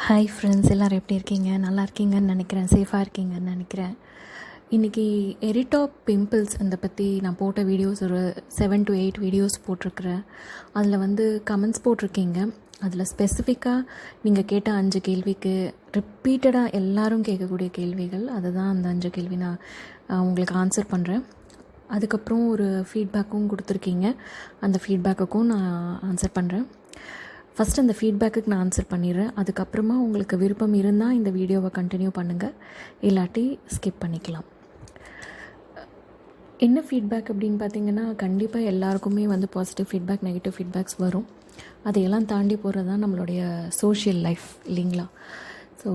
Hi friends, எல்லோரும் எப்படி இருக்கீங்க? நல்லா இருக்கீங்கன்னு நினைக்கிறேன். சேஃபாக இருக்கீங்கன்னு நினைக்கிறேன். இன்றைக்கி எரிடாப் பிம்பிள்ஸ் அதை பற்றி நான் போட்ட வீடியோஸ் ஒரு 7 to 8 வீடியோஸ் போட்டிருக்கிறேன். அதில் கமெண்ட்ஸ் போட்டிருக்கீங்க. அதில் ஸ்பெசிஃபிக்காக நீங்கள் கேட்ட 5 கேள்விக்கு ரிப்பீட்டடாக எல்லோரும் கேட்கக்கூடிய கேள்விகள். அதுதான் அந்த 5 கேள்வி நான் உங்களுக்கு ஆன்சர் பண்ணுறேன். அதுக்கப்புறம் ஒரு ஃபீட்பேக்கும் கொடுத்துருக்கீங்க. அந்த ஃபீட்பேக்குக்கும் நான் ஆன்சர் பண்ணுறேன். ஃபஸ்ட் அந்த ஃபீட்பேக்குக்கு நான் ஆன்சர் பண்ணிடுறேன். அதுக்கப்புறமா உங்களுக்கு விருப்பம் இருந்தால் இந்த வீடியோவை கண்டினியூ பண்ணுங்கள், இல்லாட்டி ஸ்கிப் பண்ணிக்கலாம். என்ன ஃபீட்பேக் அப்படின்னு பார்த்தீங்கன்னா, கண்டிப்பாக எல்லாருக்குமே பாசிட்டிவ் ஃபீட்பேக், நெகட்டிவ் ஃபீட்பேக்ஸ் வரும். அதையெல்லாம் தாண்டி போகிறது தான் நம்மளுடைய சோஷியல் லைஃப் இல்லைங்களா? ஸோ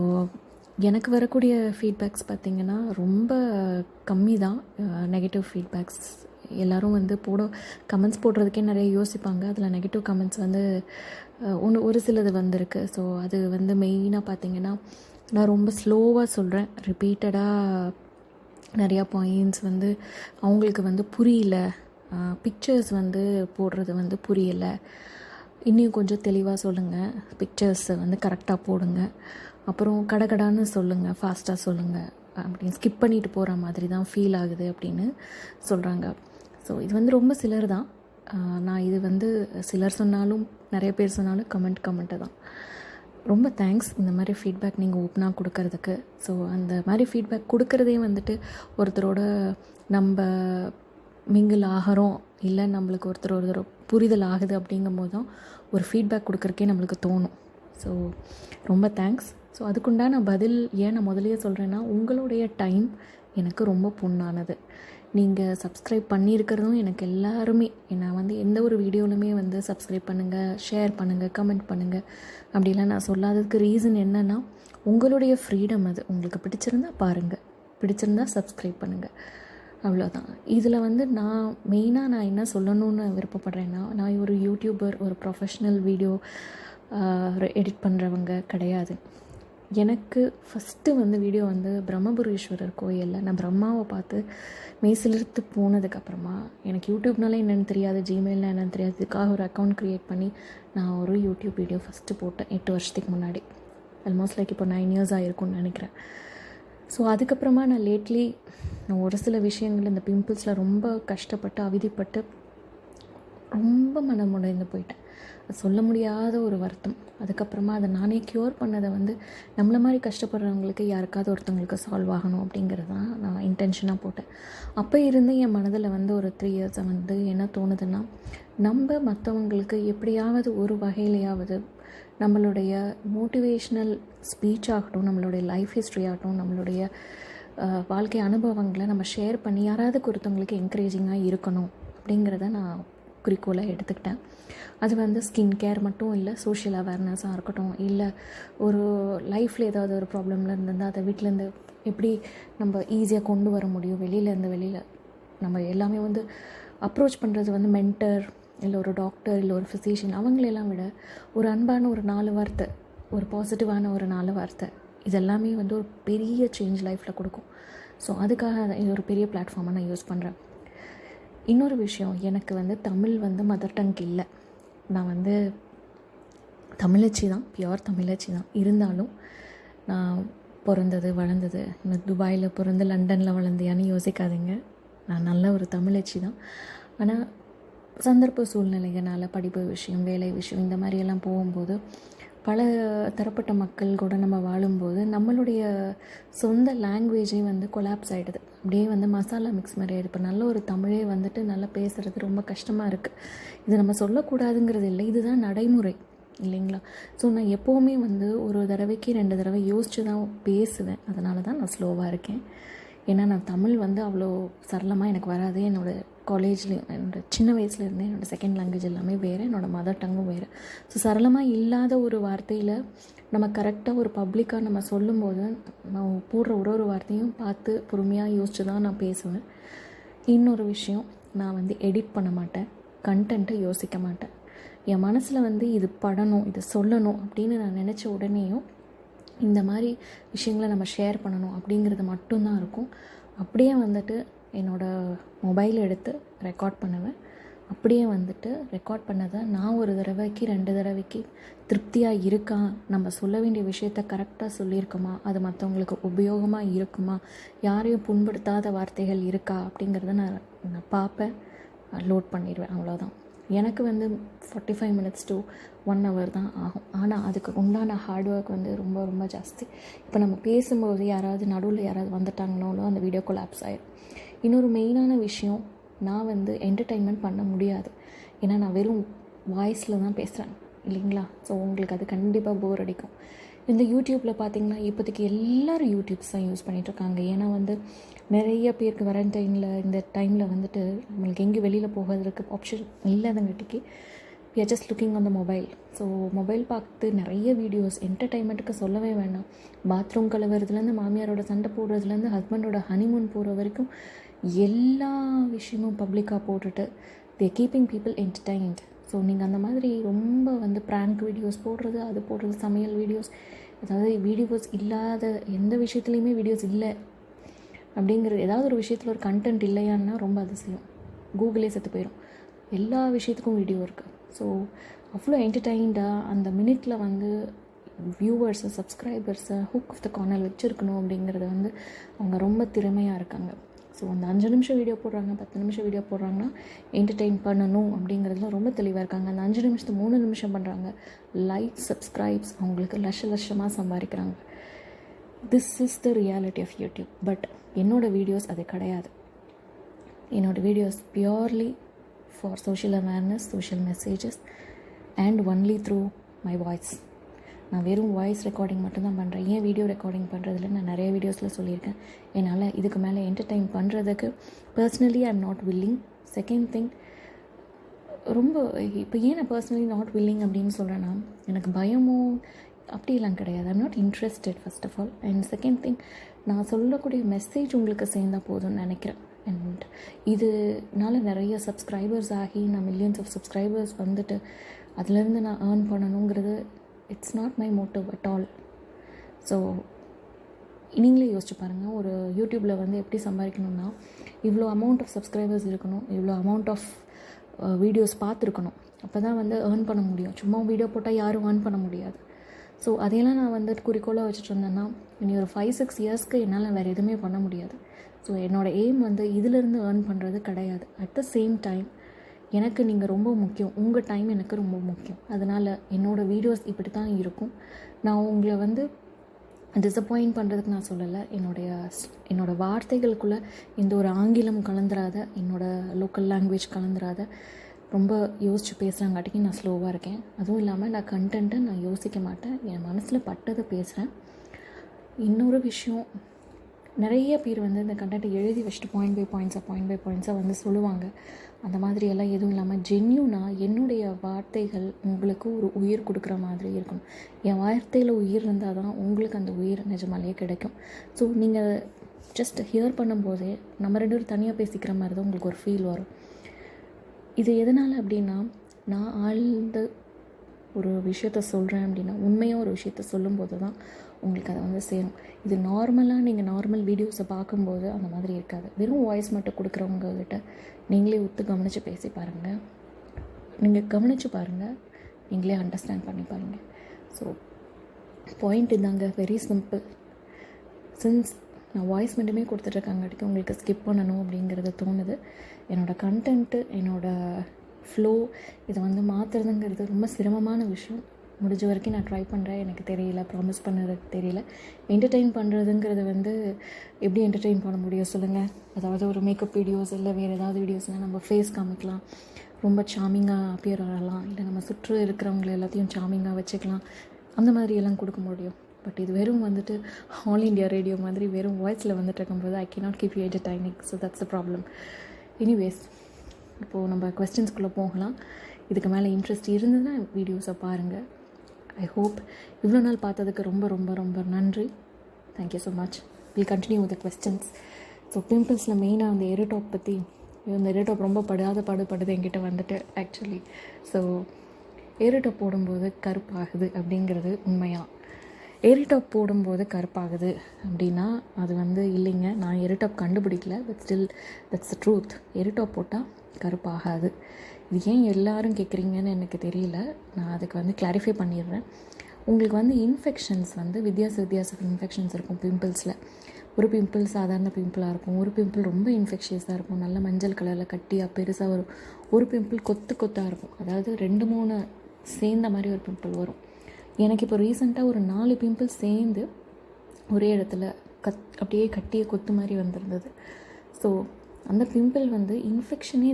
எனக்கு வரக்கூடிய ஃபீட்பேக்ஸ் பார்த்திங்கன்னா ரொம்ப கம்மி தான். நெகட்டிவ் ஃபீட்பேக்ஸ் எல்லோரும் கமெண்ட்ஸ் போடுறதுக்கே நிறைய யோசிப்பாங்க. அதில் நெகட்டிவ் கமெண்ட்ஸ் ஒரு சிலது வந்திருக்கு. ஸோ அது மெயினாக பார்த்திங்கன்னா, நான் ரொம்ப ஸ்லோவாக சொல்கிறேன். ரிப்பீட்டடாக நிறையா பாயிண்ட்ஸ் அவங்களுக்கு புரியல, பிக்சர்ஸ் போடுறது புரியலை, இன்னும் கொஞ்சம் தெளிவாக சொல்லுங்கள், பிக்சர்ஸை கரெக்டாக போடுங்க, அப்புறம் கடகடான்னு சொல்லுங்கள், ஃபாஸ்ட்டாக சொல்லுங்கள், அப்படின்னு ஸ்கிப் பண்ணிட்டு போகிற மாதிரி தான் ஃபீல் ஆகுது அப்படின்னு சொல்கிறாங்க. ஸோ இது ரொம்ப சிலர் தான். நான் இது சிலர் சொன்னாலும் நிறைய பேர் சொன்னாலும் கமெண்ட்டு தான். ரொம்ப தேங்க்ஸ் இந்த மாதிரி ஃபீட்பேக் நீங்கள் ஓப்பனாக கொடுக்கறதுக்கு. ஸோ அந்த மாதிரி ஃபீட்பேக் கொடுக்குறதே ஒருத்தரோட நம்ம மிங்கிள் ஆகிறோம், இல்லை நம்மளுக்கு ஒருத்தர் புரிதல் ஆகுது அப்படிங்கும் போது தான் ஒரு ஃபீட்பேக் கொடுக்குறக்கே நம்மளுக்கு தோணும். ஸோ ரொம்ப தேங்க்ஸ். ஸோ அதுக்குண்டான பதில் ஏன் நான் முதலையே சொல்கிறேன்னா, உங்களுடைய டைம் எனக்கு ரொம்ப பொண்ணானது. நீங்கள் சப்ஸ்கிரைப் பண்ணியிருக்கிறதும் எனக்கு எல்லாருமே, நான் எந்த ஒரு வீடியோவிலுமே சப்ஸ்கிரைப் பண்ணுங்கள், ஷேர் பண்ணுங்கள், கமெண்ட் பண்ணுங்கள் அப்படிலாம் நான் சொல்லாததுக்கு ரீசன் என்னென்னா, உங்களுடைய ஃப்ரீடம். அது உங்களுக்கு பிடிச்சிருந்தால் பாருங்கள், பிடிச்சிருந்தால் சப்ஸ்கிரைப் பண்ணுங்கள், அவ்வளோதான். இதில் நான் மெயினாக என்ன சொல்லணும்னு விருப்பப்படுறேன்னா, நான் ஒரு யூடியூபர், ஒரு ப்ரொஃபஷ்னல் வீடியோ எடிட் பண்ணுறவங்க கிடையாது. எனக்கு ஃபஸ்ட்டு வீடியோ பிரம்மபுரீஸ்வரர் கோயிலில் நான் பிரம்மாவை பார்த்து மெய்சிலிர்த்து போனதுக்கப்புறமா, எனக்கு யூடியூப்னாலே என்னென்னு தெரியாது, ஜிமெயில்னால் என்னென்னு தெரியாது. இதுக்காக ஒரு அக்கௌண்ட் க்ரியேட் பண்ணி நான் ஒரு யூடியூப் வீடியோ ஃபஸ்ட்டு போட்டேன் 8 வருஷத்துக்கு முன்னாடி. ஆல்மோஸ்ட் இப்போ 9 இயர்ஸ் ஆகிருக்கும்னு நினைக்கிறேன். ஸோ அதுக்கப்புறமா நான் ஒரு சில விஷயங்கள் இந்த பிம்பிள்ஸில் ரொம்ப கஷ்டப்பட்டு அவதிப்பட்டு ரொம்ப மனமுடைந்து போயிட்டேன். அது சொல்ல முடியாத ஒரு வருத்தம். அதுக்கப்புறமா அதை நானே க்யூர் பண்ணதை நம்மளை மாதிரி கஷ்டப்படுறவங்களுக்கு யாருக்காவது ஒருத்தவங்களுக்கு சால்வ் ஆகணும் அப்படிங்கிறது தான் நான் இன்டென்ஷனாக போட்டேன். அப்போ இருந்து என் மனதில் ஒரு 3 இயர்ஸை என்ன தோணுதுன்னா, நம்ம மற்றவங்களுக்கு எப்படியாவது ஒரு வகையிலையாவது நம்மளுடைய மோட்டிவேஷ்னல் ஸ்பீச் ஆகட்டும், நம்மளுடைய லைஃப் ஹிஸ்ட்ரி ஆகட்டும், நம்மளுடைய வாழ்க்கை அனுபவங்களை நம்ம ஷேர் பண்ணி யாராவது ஒருத்தவங்களுக்கு என்கரேஜிங்காக இருக்கணும் அப்படிங்கிறத நான் குறிக்கோளாக எடுத்துக்கிட்டேன். அது ஸ்கின் கேர் மட்டும் இல்லை, சோஷியல் அவேர்னஸாக இருக்கட்டும், இல்லை ஒரு லைஃப்பில் ஏதாவது ஒரு ப்ராப்ளமில் இருந்திருந்தால் அதை வீட்டிலேருந்து எப்படி நம்ம ஈஸியாக கொண்டு வர முடியும், வெளியில் நம்ம எல்லாமே அப்ரோச் பண்ணுறது மென்டர், இல்லை ஒரு டாக்டர், இல்லை ஒரு ஃபிசிஷியன், அவங்களெல்லாம் விட ஒரு அன்பான ஒரு 4 வார்த்தை, ஒரு பாசிட்டிவான ஒரு 4 வார்த்தை, இதெல்லாமே ஒரு பெரிய சேஞ்ச் லைஃப்பில் கொடுக்கும். ஸோ அதுக்காக இது ஒரு பெரிய பிளாட்ஃபார்மாக நான் யூஸ் பண்ணுறேன். இன்னொரு விஷயம், எனக்கு தமிழ் மதர் டங் இல்லை. நான் தமிழச்சி தான், பியோர் தமிழச்சி தான். இருந்தாலும் நான் பிறந்தது வளர்ந்தது இன்னும் துபாயில் பிறந்து லண்டனில் வளர்ந்தியான்னு யோசிக்காதீங்க. நான் நல்ல ஒரு தமிழச்சி தான். ஆனால் சந்தர்ப்ப சூழ்நிலைகளால் படிப்பு விஷயம், வேலை விஷயம், இந்த மாதிரியெல்லாம் போகும்போது பல தரப்பட்ட மக்கள் கூட நம்ம வாழும்போது நம்மளுடைய சொந்த லாங்குவேஜே கொலாப்ஸ் ஆகிடுது. அப்படியே மசாலா மிக்ஸ் மாதிரி ஆகிடுது. இப்போ நல்ல ஒரு தமிழே நல்லா பேசுகிறது ரொம்ப கஷ்டமாக இருக்குது. இது நம்ம சொல்லக்கூடாதுங்கிறது இல்லை, இதுதான் நடைமுறை இல்லைங்களா? ஸோ நான் எப்போவுமே ஒரு தடவைக்கு 2 தடவை யோசித்து தான் பேசுவேன். அதனால தான் நான் ஸ்லோவாக இருக்கேன். ஏன்னா நான் தமிழ் அவ்வளோ சரளமாக எனக்கு வராது. என்னோடய காலேஜ்லேயும் என்னோடய சின்ன வயசுலேருந்தே என்னோடய செகண்ட் லாங்குவேஜ் எல்லாமே வேறு, என்னோடய மதர் டங்கும் வேறு. ஸோ சரளமாக இல்லாத ஒரு வார்த்தையில் நம்ம கரெக்டாக ஒரு பப்ளிக்காக நம்ம சொல்லும்போது நான் போடுற ஒரு வார்த்தையும் பார்த்து பொறுமையாக யோசித்து தான் நான் பேசுவேன். இன்னொரு விஷயம், நான் எடிட் பண்ண மாட்டேன், கண்டென்ட்டை யோசிக்க மாட்டேன். என் மனசில் இது படணும், இது சொல்லணும் அப்படின்னு நான் நினச்ச உடனேயும் இந்த மாதிரி விஷயங்களை நம்ம ஷேர் பண்ணணும் அப்படிங்கிறது மட்டும்தான் இருக்கும். அப்படியே என்னோடய மொபைல் எடுத்து ரெக்கார்ட் பண்ணுவேன், அப்படியே வந்துட்டு ரெக்கார்ட் பண்ணதை நான் ஒரு தடவைக்கு 2 தடவைக்கு திருப்தியாக இருக்கா, நம்ம சொல்ல வேண்டிய விஷயத்த கரெக்டாக சொல்லியிருக்கோமா, அது மற்றவங்களுக்கு உபயோகமாக இருக்குமா, யாரையும் புண்படுத்தாத வார்த்தைகள் இருக்கா அப்படிங்கிறத நான் பார்ப்பேன், லோட் பண்ணிடுவேன். அவ்வளோதான். எனக்கு வந்து 45 மினிட்ஸ் to 1 hour தான் ஆகும். ஆனால் அதுக்கு உண்டான ஹார்ட் ஒர்க் வந்து ரொம்ப ரொம்ப ஜாஸ்தி. இப்போ நம்ம பேசும்போது யாராவது நடுவில் யாராவது வந்துட்டாங்கனாலும் அந்த வீடியோ கொலாப்ஸ் ஆயிடும். இன்னொரு மெயினான விஷயம், நான் வந்து என்டர்டெயின்மெண்ட் பண்ண முடியாது. ஏன்னா நான் வெறும் வாய்ஸில் தான் பேசுகிறேன் இல்லைங்களா. ஸோ உங்களுக்கு அது கண்டிப்பாக போர் அடிக்கும். இந்த யூடியூப்பில் பார்த்திங்கன்னா இப்போதைக்கு எல்லோரும் யூடியூப்ஸ் தான் யூஸ் பண்ணிகிட்ருக்காங்க. ஏன்னா வந்து நிறைய பேருக்கு இந்த டைமில் வந்துட்டு நம்மளுக்கு எங்கே வெளியில் போகிறதுக்கு ஆப்ஷன் இல்லாதங்காட்டிக்கு we are just looking on the mobile. So mobile பார்த்து நிறைய வீடியோஸ் என்டர்டெயின்மெண்ட்டுக்கு சொல்லவே வேண்டாம். பாத்ரூம் கழுவுறதுலேருந்து, மாமியாரோட சண்டை போடுறதுலேருந்து, ஹஸ்பண்டோட ஹனிமூன் போகிற வரைக்கும் எல்லா விஷயமும் பப்ளிக்காக போட்டுட்டு they are keeping people entertained. So நீங்கள் அந்த மாதிரி ரொம்ப வந்து ப்ராங்க் வீடியோஸ் போடுறது, அது போடுறது, சமையல் வீடியோஸ், அதாவது வீடியோஸ் இல்லாத எந்த விஷயத்துலையுமே வீடியோஸ் இல்லை அப்படிங்கிறது, ஏதாவது ஒரு விஷயத்தில் ஒரு கண்டென்ட் இல்லையான்னா ரொம்ப அதிசயம். கூகுளே செத்து போயிடும். எல்லா விஷயத்துக்கும் வீடியோ இருக்குது. ஸோ அவ்வளோ என்டர்டெயின்டாக அந்த மினிட்டில் வந்து வியூவர்ஸை, சப்ஸ்கிரைபர்ஸை ஹுக் ஆஃப் த கார்னர் வச்சுருக்கணும் அப்படிங்கிறது வந்து அவங்க ரொம்ப திறமையாக இருக்காங்க. ஸோ அந்த 5 நிமிஷம் வீடியோ போடுறாங்க, 10 நிமிஷம் வீடியோ போடுறாங்கன்னா என்டர்டெயின் பண்ணணும் அப்படிங்கிறதுல ரொம்ப தெளிவாக இருக்காங்க. அந்த 5 நிமிஷத்தை 3 நிமிஷம் பண்ணுறாங்க. லைக், சப்ஸ்கிரைப்ஸ் அவங்களுக்கு லட்சமாக சம்பாதிக்கிறாங்க. This is the reality of YouTube. But என்னோடய வீடியோஸ் அது கிடையாது. என்னோடய videos purely for social awareness, social messages and only through my voice. நான் வெறும் வாய்ஸ் ரெக்கார்டிங் மட்டும்தான் பண்ணுறேன். ஏன் வீடியோ ரெக்கார்டிங் பண்ணுறதில்ல நான் நிறைய வீடியோஸில் சொல்லியிருக்கேன். என்னால் இதுக்கு மேலே என்டர்டெயின் பண்ணுறதுக்கு personally I am not willing. Second thing, ரொம்ப இப்போ ஏன் நான் பர்சனலி நாட் வில்லிங் அப்படின்னு சொல்கிறேன்னா, எனக்கு பயமும் அப்படிலாம் கிடையாது. I'm not interested first of all. And second thing, நான் சொல்லக்கூடிய மெசேஜ் உங்களுக்கு சேர்ந்தால் போதும்னு நினைக்கிறேன். அண்ட் இதனால நிறைய சப்ஸ்கிரைபர்ஸ் ஆகி நான் மில்லியன்ஸ் ஆஃப் சப்ஸ்கிரைபர்ஸ் வந்துட்டு அதுலேருந்து நான் ஏர்ன் பண்ணணுங்கிறது it's not my motive at all. So நீங்களே யோசிச்சு பாருங்கள், ஒரு யூடியூப்பில் வந்து எப்படி சம்பாதிக்கணும்னா இவ்வளோ அமௌண்ட் ஆஃப் சப்ஸ்கிரைபர்ஸ் இருக்கணும், இவ்வளோ அமௌண்ட் ஆஃப் வீடியோஸ் பார்த்துருக்கணும். அப்போ தான் வந்து ஏர்ன் பண்ண முடியும். சும்மா வீடியோ போட்டால் யாரும் ஏர்ன் பண்ண முடியாது. ஸோ அதையெல்லாம் நான் வந்து குறிக்கோளாக வச்சுட்டு இருந்தேன்னா இனி ஒரு 5-6 இயர்ஸ்க்கு என்னால் வேறு எதுவுமே பண்ண முடியாது. ஸோ என்னோடய எய்ம் வந்து இதிலேருந்து ஏர்ன் பண்ணுறது கிடையாது. அட் த சேம் டைம் எனக்கு நீங்கள் ரொம்ப முக்கியம், உங்கள் டைம் எனக்கு ரொம்ப முக்கியம். அதனால் என்னோடய வீடியோஸ் இப்படி தான் இருக்கும். நான் உங்களை வந்து டிசப்பாயிண்ட் பண்ணுறதுக்கு நான் சொல்லலை. என்னோடய வார்த்தைகளுக்குள்ளே எந்த ஒரு ஆங்கிலம் கலந்துராத, என்னோடய லோக்கல் லாங்குவேஜ் கலந்துராத, ரொம்ப யோசித்து பேசுகிறாங்காட்டிக்கு நான் ஸ்லோவாக இருக்கேன். அதுவும் இல்லாமல் நான் கண்டென்ட்டை நான் யோசிக்க மாட்டேன், என் மனசில் பட்டதை பேசுகிறேன். இன்னொரு விஷயம், நிறைய பேர் வந்து இந்த கண்டென்ட்டை எழுதி வச்சுட்டு பாயிண்ட் பை பாயிண்ட்ஸாக வந்து சொல்லுவாங்க. அந்த மாதிரியெல்லாம் எதுவும் இல்லாமல் ஜென்யூனாக என்னுடைய வார்த்தைகள் உங்களுக்கு ஒரு உயிர் கொடுக்குற மாதிரி இருக்கணும். என் வார்த்தையில் உயிர் இருந்தால் தான் உங்களுக்கு அந்த உயிர் நிஜமாலேயே கிடைக்கும். ஸோ நீங்கள் ஜஸ்ட் ஹியர் பண்ணும்போதே நம்ம 2 பேரும் தனியாக பேசிக்கிற மாதிரி தான் உங்களுக்கு ஒரு ஃபீல் வரும். இது எதனால் அப்படின்னா, நான் ஆழ்ந்த ஒரு விஷயத்த சொல்கிறேன் அப்படின்னா, உண்மையாக ஒரு விஷயத்த சொல்லும்போது தான் உங்களுக்கு அதை வந்து சேரும். இது நார்மலாக நீங்கள் நார்மல் வீடியோஸை பார்க்கும்போது அந்த மாதிரி இருக்காது. வெறும் வாய்ஸ் மட்டும் கொடுக்குறவங்கக்கிட்ட நீங்களே கவனித்து பேசி பாருங்கள். நீங்கள் கவனித்து பாருங்கள், நீங்களே அண்டர்ஸ்டாண்ட் பண்ணி பாருங்கள். ஸோ பாயிண்ட் இதாங்க, வெரி சிம்பிள். சின்ஸ் நான் வாய்ஸ் மட்டுமே கொடுத்துட்ருக்காங்காட்டிக்கு உங்களுக்கு ஸ்கிப் பண்ணணும் அப்படிங்கிறது தோணுது. என்னோடய கண்டென்ட்டு, என்னோடய ஃப்ளோ இதை வந்து மாற்றுறதுங்கிறது ரொம்ப சிரமமான விஷயம். முடிஞ்ச வரைக்கும் நான் ட்ரை பண்ணுறேன். எனக்கு தெரியல, ப்ராமிஸ் பண்ணுறதுக்கு தெரியல. என்டர்டெயின் பண்ணுறதுங்கிறது வந்து எப்படி என்டர்டெயின் பண்ண முடியும் சொல்லுங்கள்? அதாவது ஒரு மேக்கப் வீடியோஸ் இல்லை வேறு ஏதாவது வீடியோஸ்னால் நம்ம ஃபேஸ் காமிக்கலாம், ரொம்ப சாமிங்காக அப்பியர் ஆகலாம், இல்லை நம்ம சுற்று இருக்கிறவங்கள எல்லாத்தையும் சாமிங்காக வச்சுக்கலாம், அந்த மாதிரி எல்லாம் கொடுக்க முடியும். பட் இது வெறும் வந்துட்டு ஆல் இண்டியா ரேடியோ மாதிரி வெறும் வாய்ஸில் வந்துட்டு இருக்கும்போது I cannot keep you entertaining. So that's a problem. Anyways, இப்போது நம்ம கொஸ்டின்ஸ்குள்ளே போகலாம். இதுக்கு மேலே இன்ட்ரெஸ்ட் இருந்ததுன்னா வீடியோஸை பாருங்கள். ஐ ஹோப் இவ்வளோ நாள் பார்த்ததுக்கு ரொம்ப ரொம்ப ரொம்ப நன்றி. Thank you so much. Will continue with the questions. So பிம்பிள்ஸில் மெயினாக அந்த எரிடாப் பற்றி, இந்த எரிடாப் ரொம்ப பாடுபடுது என்கிட்ட வந்துட்டு ஆக்சுவலி. ஸோ எரிடாப் போடும்போது கருப்பாகுது அப்படிங்கிறது உண்மையாக? எரிடாப் போடும்போது கருப்பாகுது அப்படின்னா அது வந்து இல்லைங்க, நான் எரிடாப் கண்டுபிடிக்கல. But still that's the truth. எரிடாப் போட்டால் கருப்பாகாது. இது ஏன் எல்லாரும் கேட்குறீங்கன்னு எனக்கு தெரியல. நான் அதுக்கு வந்து கிளாரிஃபை பண்ணிடுறேன். உங்களுக்கு வந்து இன்ஃபெக்ஷன்ஸ் வந்து வித்தியாச இன்ஃபெக்ஷன்ஸ் இருக்கும் பிம்பிள்ஸில். ஒரு பிம்பிள் சாதாரண பிம்பிளாக இருக்கும், ஒரு பிம்பிள் ரொம்ப இன்ஃபெக்ஷியஸாக இருக்கும், நல்ல மஞ்சள் கலரில் கட்டியாக பெருசாக வரும், ஒரு பிம்பிள் கொத்தாக இருக்கும், அதாவது 2-3 சேர்ந்த மாதிரி ஒரு பிம்பிள் வரும். எனக்கு இப்போ ரீசெண்டாக ஒரு 4 பிம்பிள் சேர்ந்து ஒரே இடத்துல அப்படியே கட்டிய கொத்து மாதிரி வந்திருந்தது. ஸோ அந்த பிம்பிள் வந்து இன்ஃபெக்ஷனே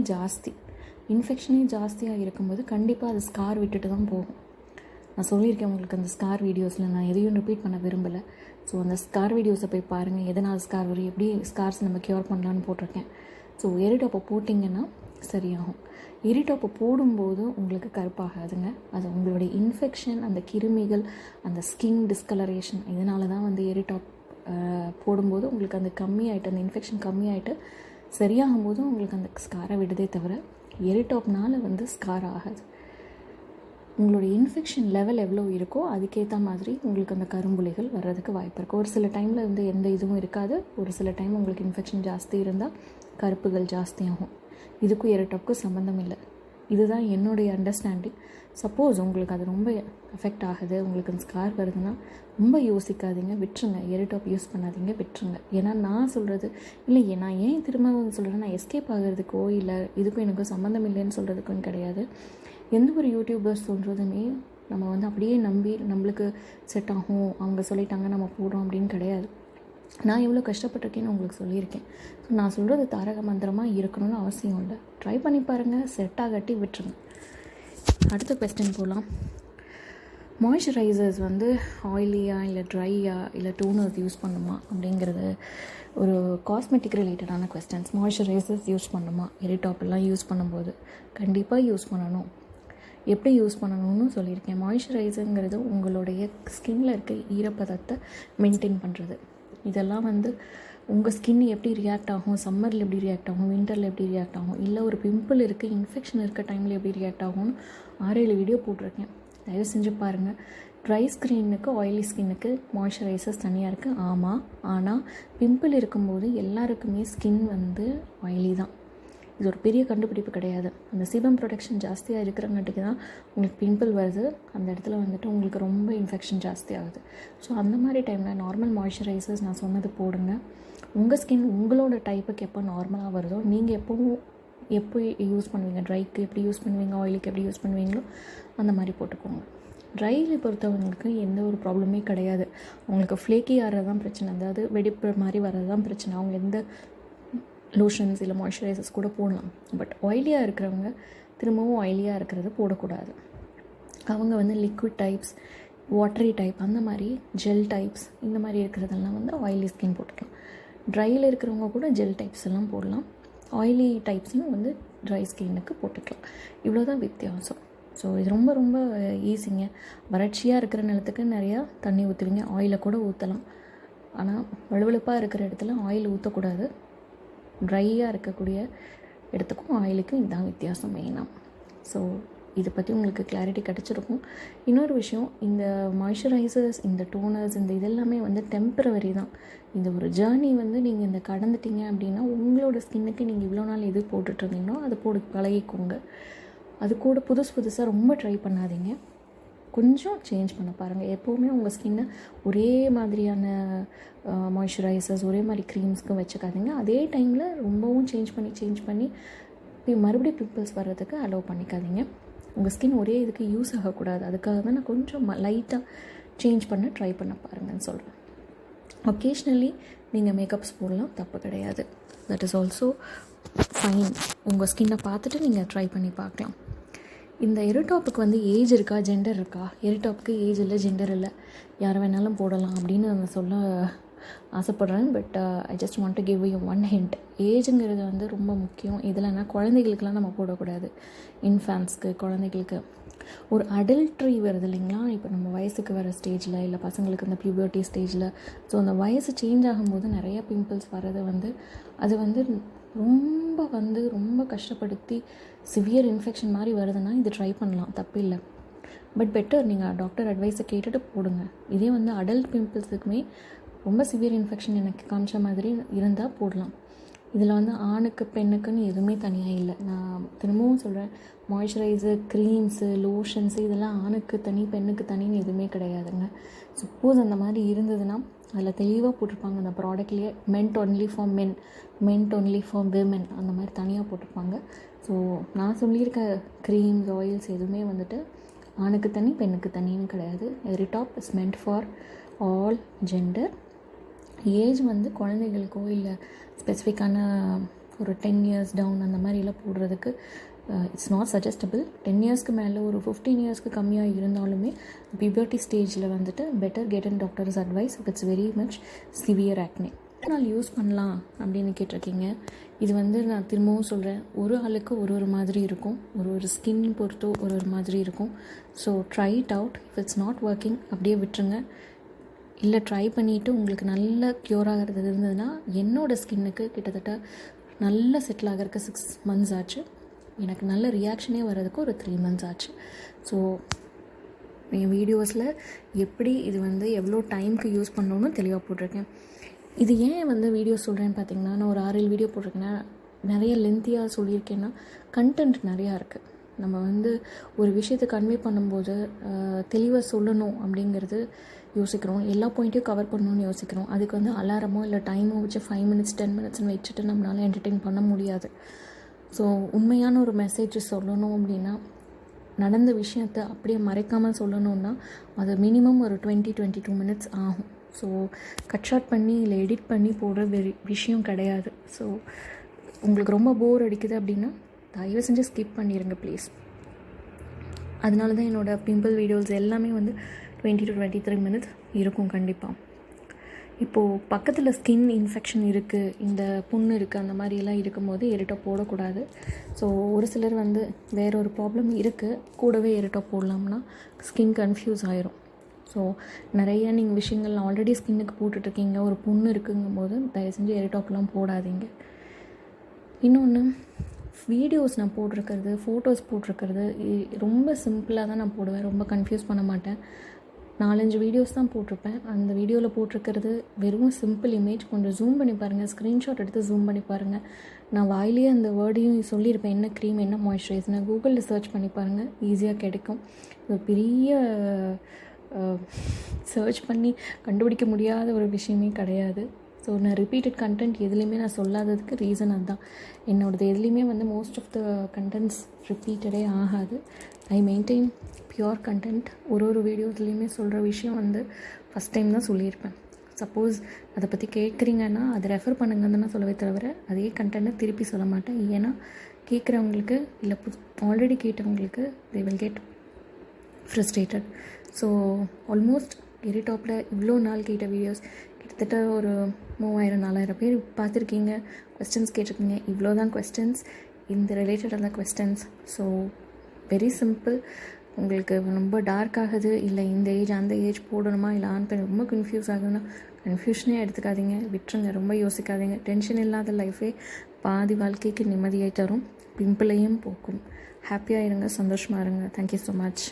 ஜாஸ்தியாக இருக்கும்போது கண்டிப்பாக அது ஸ்கார் விட்டுட்டு தான் போகும். நான் சொல்லியிருக்கேன் உங்களுக்கு அந்த ஸ்கார் வீடியோஸில், நான் எதையும் ரிப்பீட் பண்ண விரும்பலை. ஸோ அந்த ஸ்கார் வீடியோஸை போய் பாருங்கள், எதனால் ஸ்கார் வரும், எப்படி ஸ்கார்ஸ் நம்ம க்யூர் பண்ணலான்னு போட்டிருக்கேன். ஸோ எரிடாப்பை போட்டிங்கன்னா சரியாகும். எரிடாப்பை போடும்போது உங்களுக்கு கருப்பாகாதுங்க. அது உங்களுடைய இன்ஃபெக்ஷன், அந்த கிருமிகள், அந்த ஸ்கின் டிஸ்கலரேஷன், இதனால தான் வந்து எரிடாப் போடும்போது உங்களுக்கு அந்த கம்மியாயிட்டு, அந்த இன்ஃபெக்ஷன் கம்மியாயிட்டு சரியாகும் போதும் உங்களுக்கு அந்த ஸ்காரை விடுதே தவிர எரிடாப்னால் வந்து ஸ்கார் ஆகாது. உங்களுடைய இன்ஃபெக்ஷன் லெவல் எவ்வளோ இருக்கோ அதுக்கேற்ற மாதிரி உங்களுக்கு அந்த கரும்புள்ளிகள் வர்றதுக்கு வாய்ப்பு இருக்குது. ஒரு சில டைமில் வந்து எந்த இதுவும் இருக்காது, ஒரு சில டைம் உங்களுக்கு இன்ஃபெக்ஷன் ஜாஸ்தி இருந்தால் கருப்புகள் ஜாஸ்தியாகும். இதுக்கும் எரிடாப்புக்கும் சம்மந்தம் இல்லை. இதுதான் என்னுடைய அண்டர்ஸ்டாண்டிங். சப்போஸ் உங்களுக்கு அது ரொம்ப அஃபெக்ட் ஆகுது, உங்களுக்கு அந்த ஸ்கார் வருதுன்னா ரொம்ப யோசிக்காதீங்க, விட்டுருங்க. எரிடாப் யூஸ் பண்ணாதீங்க, விட்டுருங்க. ஏன்னா நான் சொல்கிறது இல்லை, நான் ஏன் திரும்ப சொல்கிறேன், நான் எஸ்கேப் ஆகிறதுக்கோ இல்லை இதுக்கும் எனக்கும் சம்மந்தம் இல்லைன்னு சொல்கிறதுக்கும் கிடையாது. எந்த ஒரு யூடியூபர்ஸ் சொல்கிறதுமே நம்ம வந்து அப்படியே நம்பி நம்மளுக்கு செட் ஆகும், அவங்க சொல்லிட்டாங்க நம்ம போடுறோம் அப்படின்னு கிடையாது. நான் எவ்வளோ கஷ்டப்பட்டிருக்கேன்னு உங்களுக்கு சொல்லியிருக்கேன். ஸோ நான் சொல்கிறது தாரக மந்திரமாக இருக்கணும்னு அவசியம் இல்லை. ட்ரை பண்ணி பாருங்கள், செட் ஆகட்டி விட்டுருங்க. அடுத்த கொஸ்டின் போகலாம். மாய்ஸ்சரைசர்ஸ் வந்து ஆயிலியாக இல்லை ட்ரையாக இல்லை டோனர்ஸ் யூஸ் பண்ணுமா அப்படிங்கிறது ஒரு காஸ்மெட்டிக் ரிலேட்டடான கொஸ்டின்ஸ். மாய்ஸ்சரைசர்ஸ் யூஸ் பண்ணுமா எரிடாப்பெல்லாம் யூஸ் பண்ணும்போது? கண்டிப்பாக யூஸ் பண்ணணும். எப்படி யூஸ் பண்ணணும்னு சொல்லியிருக்கேன். மாய்ஸ்சரைசருங்கிறது உங்களுடைய ஸ்கின்னில் இருக்க ஈரப்பதத்தை மெயின்டைன் பண்ணுறது. இதெல்லாம் வந்து உங்கள் ஸ்கின் எப்படி ரியாக்ட் ஆகும், சம்மரில் எப்படி ரியாக்ட் ஆகும், வின்டரில் எப்படி ரியாக்ட் ஆகும், இல்லை ஒரு பிம்பிள் இருக்குது, இன்ஃபெக்ஷன் இருக்க டைமில் எப்படி ரியாக்ட் ஆகும்னு 6-7 வீடியோ போட்டிருக்கேன். தயவு செஞ்சு பாருங்கள். ட்ரை ஸ்கின்னுக்கு ஆயிலி ஸ்கின்னுக்கு மாய்ஸ்சரைசர்ஸ் தனியாக இருக்குது. ஆமாம், ஆனால் பிம்பிள் இருக்கும்போது எல்லாருக்குமே ஸ்கின் வந்து ஆயிலி தான். இது ஒரு பெரிய கண்டுபிடிப்பு கிடையாது. அந்த சீபம் ப்ரொடெக்ஷன் ஜாஸ்தியாக இருக்கிறங்காட்டிக்கு தான் உங்களுக்கு பிம்பிள் வருது. அந்த இடத்துல வந்துட்டு உங்களுக்கு ரொம்ப இன்ஃபெக்ஷன் ஜாஸ்தி ஆகுது. ஸோ அந்த மாதிரி டைமில் நார்மல் மாய்ஸ்சரைசர்ஸ் நான் சொன்னது போடுங்க. உங்கள் ஸ்கின் உங்களோட டைப்புக்கு எப்போ நார்மலாக வருதோ, நீங்கள் எப்போ யூஸ் பண்ணுவீங்க, ட்ரைக்கு எப்படி யூஸ் பண்ணுவீங்க, ஆயிலுக்கு எப்படி யூஸ் பண்ணுவீங்களோ அந்த மாதிரி போட்டுக்கோங்க. ட்ரையில் பொறுத்தவங்களுக்கு எந்த ஒரு ப்ராப்ளமே கிடையாது. அவங்களுக்கு ஃப்ளேக்கி ஆகிறது தான் பிரச்சனை, அதாவது வெடிப்பு மாதிரி வர்றது தான் பிரச்சனை. அவங்க எந்த லோஷன்ஸ் இல்லை மாய்ஸ்சரைசர்ஸ் கூட போடலாம். பட் ஆயிலியாக இருக்கிறவங்க திரும்பவும் ஆயிலியாக இருக்கிறத போடக்கூடாது. அவங்க வந்து லிக்விட் டைப்ஸ், வாட்டரி டைப், அந்த மாதிரி ஜெல் டைப்ஸ், இந்த மாதிரி இருக்கிறதெல்லாம் வந்து ஆயிலி ஸ்கின் போட்டுக்கலாம். ட்ரையில் இருக்கிறவங்க கூட ஜெல் டைப்ஸ் எல்லாம் போடலாம். ஆயிலி டைப்ஸையும் வந்து ட்ரை ஸ்கின்னுக்கு போட்டுக்கலாம். இவ்வளோ தான் வித்தியாசம். ஸோ இது ரொம்ப ரொம்ப ஈஸிங்க. வறட்சியாக இருக்கிற நிலத்துக்கு நிறையா தண்ணி ஊற்றுவீங்க, ஆயிலை கூட ஊற்றலாம். ஆனால் வலுவழுப்பாக இருக்கிற இடத்துல ஆயில் ஊற்றக்கூடாது. ட்ரையாக இருக்கக்கூடிய இடத்துக்கும் ஆயிலுக்கும் இதுதான் வித்தியாசம் மெயினாக. ஸோ இதை பற்றி உங்களுக்கு கிளாரிட்டி கிடச்சிருக்கும். இன்னொரு விஷயம், இந்த மாய்ஸ்சரைசர்ஸ், இந்த டோனர்ஸ், இந்த இதெல்லாமே வந்து டெம்பரவரி தான். இந்த ஒரு ஜேர்னி வந்து நீங்கள் இந்த கடந்துட்டீங்க அப்படின்னா உங்களோட ஸ்கின்னுக்கு நீங்கள் இவ்வளோ நாள் எது போட்டுட்ருந்தீங்களோ அது பழகிக்கோங்க. அது கூட புதுசாக ரொம்ப ட்ரை பண்ணாதீங்க. கொஞ்சம் சேஞ்ச் பண்ண பாருங்கள். எப்போவுமே உங்கள் ஸ்கின்னை ஒரே மாதிரியான மாய்ஸ்சரைசர்ஸ், ஒரே மாதிரி க்ரீம்ஸ்க்கும் வச்சுக்காதீங்க. அதே டைமில் ரொம்பவும் சேஞ்ச் பண்ணி மறுபடியும் பிம்பிள்ஸ் வர்றதுக்கு அலோவ் பண்ணிக்காதீங்க. உங்கள் ஸ்கின் ஒரே இதுக்கு யூஸ் ஆகக்கூடாது. அதுக்காக தான் நான் கொஞ்சம் லைட்டாக சேஞ்ச் பண்ண ட்ரை பண்ண பாருங்கன்னு சொல்கிறேன். ஒகேஷ்னலி நீங்கள் மேக்கப்ஸ் போடலாம், தப்பு கிடையாது. That is also fine. உங்கள் ஸ்கின்னை பார்த்துட்டு நீங்கள் ட்ரை பண்ணி பார்க்கலாம். இந்த எரிடாப்புக்கு வந்து ஏஜ் இருக்கா, ஜெண்டர் இருக்கா? எரிடாப்புக்கு ஏஜ் இல்லை, ஜெண்டர் இல்லை, யாரை வேணாலும் போடலாம் அப்படின்னு நான் சொல்ல ஆசைப்பட்றேன். But I just want to give you one hint. ஏஜுங்கிறது வந்து ரொம்ப முக்கியம். இதில்னா குழந்தைகளுக்கெலாம் நம்ம போடக்கூடாது. இன்ஃபேன்ட்ஸ்க்கு, குழந்தைகளுக்கு ஒரு அடல்ட்ரி வருது இல்லைங்களா, இப்போ நம்ம வயசுக்கு வர ஸ்டேஜில், இல்லை பசங்களுக்கு இந்த பியூபர்ட்டி ஸ்டேஜில். ஸோ அந்த வயசு சேஞ்ச் ஆகும்போது நிறைய பிம்பிள்ஸ் வர்றது வந்து அது வந்து ரொம்ப கஷ்டப்படுத்தி சிவியர் இன்ஃபெக்ஷன் மாதிரி வருதுன்னா இது ட்ரை பண்ணலாம், தப்பு இல்லை. பட் பெட்டர் நீங்கள் டாக்டர் அட்வைஸை கேட்டுட்டு போடுங்க. இதே வந்து அடல்ட் பிம்பிள்ஸுக்குமே ரொம்ப சிவியர் இன்ஃபெக்ஷன் எனக்கு காமிச்ச மாதிரி இருந்தால் போடலாம். இதில் வந்து ஆணுக்கு பெண்ணுக்குன்னு எதுவுமே தனியாக இல்லை. நான் திரும்பவும் சொல்கிறேன், மாய்ஸ்சரைசர், க்ரீம்ஸு, லோஷன்ஸு இதெல்லாம் ஆணுக்கு தனி பெண்ணுக்கு தனின்னு எதுவுமே கிடையாதுங்க. சப்போஸ் அந்த மாதிரி இருந்ததுன்னா அதில் தெளிவாக போட்டிருப்பாங்க அந்த ப்ராடக்ட்லேயே, meant only for men, meant only for women அந்த மாதிரி தனியாக போட்டிருப்பாங்க. ஸோ நான் சொல்லியிருக்க க்ரீம்ஸ், ஆயில்ஸ் எதுவுமே வந்துட்டு ஆணுக்கு தனி பெண்ணுக்கு தனின்னு கிடையாது. எரிடாப் is meant for all gender. Age வந்து குழந்தைகளுக்கோ இல்லை ஸ்பெசிஃபிக்கான ஒரு 10 years டவுன் அந்த மாதிரிலாம் போடுறதுக்கு இட்ஸ் நாட் சஜஸ்டபிள். 10 yearsக்கு மேலே ஒரு 15 yearsக்கு கம்மியாக இருந்தாலுமே பியூபர்ட்டி ஸ்டேஜில் வந்துட்டு better get and doctors advice if it's very much severe acne. நாள் யூஸ் பண்ணலாம் அப்படின்னு கேட்டிருக்கீங்க. இது வந்து நான் திரும்பவும் சொல்கிறேன், ஒரு ஆளுக்கு ஒரு மாதிரி இருக்கும், ஒரு ஸ்கின் பொறுத்தோ ஒரு மாதிரி இருக்கும். So try it out. If it's not working அப்படியே விட்டுருங்க. இல்லை ட்ரை பண்ணிவிட்டு உங்களுக்கு நல்ல க்யூர் ஆகிறது இருந்ததுன்னா, என்னோடய ஸ்கின்னுக்கு கிட்டத்தட்ட நல்ல செட்டில் ஆகிறதுக்கு 6 months ஆச்சு. எனக்கு நல்ல ரியாக்ஷனே வர்றதுக்கு ஒரு 3 months ஆச்சு. ஸோ என் வீடியோஸில் எப்படி இது வந்து எவ்வளோ டைமுக்கு யூஸ் பண்ணணும்னு தெளிவாக போட்டிருக்கேன். இது ஏன் வந்து வீடியோ சொல்கிறேன்னு பார்த்தீங்கன்னா, நான் ஒரு 6-7 வீடியோ போட்டிருக்கேன்னா நிறைய லென்த்தியாக சொல்லியிருக்கேன்னா கண்டென்ட் நிறையா இருக்குது. நம்ம வந்து ஒரு விஷயத்தை கன்வே பண்ணும்போது தெளிவாக சொல்லணும் அப்படிங்கிறது யோசிக்கிறோம், எல்லா பாயிண்ட்டையும் கவர் பண்ணணும்னு யோசிக்கிறோம். அதுக்கு வந்து அலாரமோ இல்லை டைமோ வச்சு 5 minutes 10 minutesன்னு வச்சுட்டு நம்மளால் என்டர்டெயின் பண்ண முடியாது. ஸோ உண்மையான ஒரு மெசேஜ் சொல்லணும் அப்படின்னா, நடந்த விஷயத்தை அப்படியே மறைக்காமல் சொல்லணுன்னா அது மினிமம் ஒரு 20-22 minutes ஆகும். ஸோ கட் ஷார்ட் பண்ணி இல்லை எடிட் பண்ணி போடுற விஷயம் கிடையாது. ஸோ உங்களுக்கு ரொம்ப போர் அடிக்குது அப்படின்னா தயவு செஞ்சு ஸ்கிப் பண்ணிடுங்க ப்ளீஸ். அதனால தான் என்னோடய பிம்பிள் வீடியோஸ் எல்லாமே வந்து 20-23 minutes இருக்கும் கண்டிப்பாக. இப்போது பக்கத்தில் ஸ்கின் இன்ஃபெக்ஷன் இருக்குது, இந்த புண்ணு இருக்குது, அந்த மாதிரிலாம் இருக்கும்போது எரிட்டாப் போடக்கூடாது. ஸோ ஒரு சிலர் வந்து வேற ஒரு ப்ராப்ளம் இருக்குது, கூடவே எரிட்டாப் போடலாம்னா ஸ்கின் கன்ஃபியூஸ் ஆயிரும். ஸோ நிறைய நீங்கள் விஷயங்கள் ஆல்ரெடி ஸ்கின்னுக்கு போட்டுட்ருக்கீங்க, ஒரு புண்ணு இருக்குங்கும் போது தயவு செஞ்சு எரிட்டாப்லாம் போடாதீங்க. இன்னொன்று, வீடியோஸ் நான் போட்டிருக்கிறது, ஃபோட்டோஸ் போட்டிருக்கிறது ரொம்ப சிம்பிளாக தான் நான் போடுவேன், ரொம்ப கன்ஃபியூஸ் பண்ண மாட்டேன். 4-5 வீடியோஸ் தான் போட்டிருப்பேன். அந்த வீடியோவில் போட்டிருக்கிறது வெறும் சிம்பிள் இமேஜ். கொஞ்சம் ஜூம் பண்ணி பாருங்கள், ஸ்க்ரீன்ஷாட் எடுத்து ஜூம் பண்ணி பாருங்கள். நான் வாயிலேயே அந்த வேர்டையும் சொல்லியிருப்பேன், என்ன க்ரீம் என்ன மாய்ஸ்சரைசர்னு. கூகுளில் சர்ச் பண்ணி பாருங்கள், ஈஸியாக கிடைக்கும். இது பெரிய சர்ச் பண்ணி கண்டுபிடிக்க முடியாத ஒரு விஷயமே கிடையாது. ஸோ நான் ரிப்பீட்டட் கண்டென்ட் எதுலேயுமே நான் சொல்லாததுக்கு ரீசன் அதுதான். என்னோடது எதுலேயுமே வந்து மோஸ்ட் ஆஃப் த கண்டென்ட்ஸ் ரிப்பீட்டடே ஆகாது. ஐ மெயின்டைன் பியூர் கண்டென்ட். ஒரு வீடியோஸ்லேயுமே சொல்கிற விஷயம் வந்து ஃபஸ்ட் டைம் தான் சொல்லியிருப்பேன். சப்போஸ் அதை பற்றி கேட்குறீங்கன்னா அதை ரெஃபர் பண்ணுங்கன்னு தான் சொல்லவே தவிர அதே கண்டென்ட்டை திருப்பி சொல்ல மாட்டேன். ஏன்னா கேட்குறவங்களுக்கு இல்லை ஆல்ரெடி கேட்டவங்களுக்கு they will get frustrated. So almost எரிடாப்பில் இவ்வளோ நாள் கேட்ட வீடியோஸ் கிட்டத்தட்ட ஒரு 3000-4000 பேர் பார்த்துருக்கீங்க, கொஸ்டின்ஸ் கேட்டிருக்கீங்க. இவ்வளோ தான் கொஸ்டின்ஸ், இந்த ரிலேட்டடான கொஸ்டின்ஸ். So very simple. உங்களுக்கு ரொம்ப டார்க் ஆகுது, இல்லை இந்த ஏஜ் அந்த ஏஜ் போடணுமா, இல்லை ஆண் பெண் ரொம்ப கன்ஃபியூஸ் ஆகுதுன்னா கன்ஃபியூஷனே எடுத்துக்காதீங்க, விட்டுருங்க, ரொம்ப யோசிக்காதீங்க. டென்ஷன் இல்லாத லைஃபே பாதி வாழ்க்கைக்கு நிம்மதியை தரும், பிம்பிளையும் போக்கும். ஹாப்பியாக இருங்க, சந்தோஷமாக இருங்க. Thank you so much.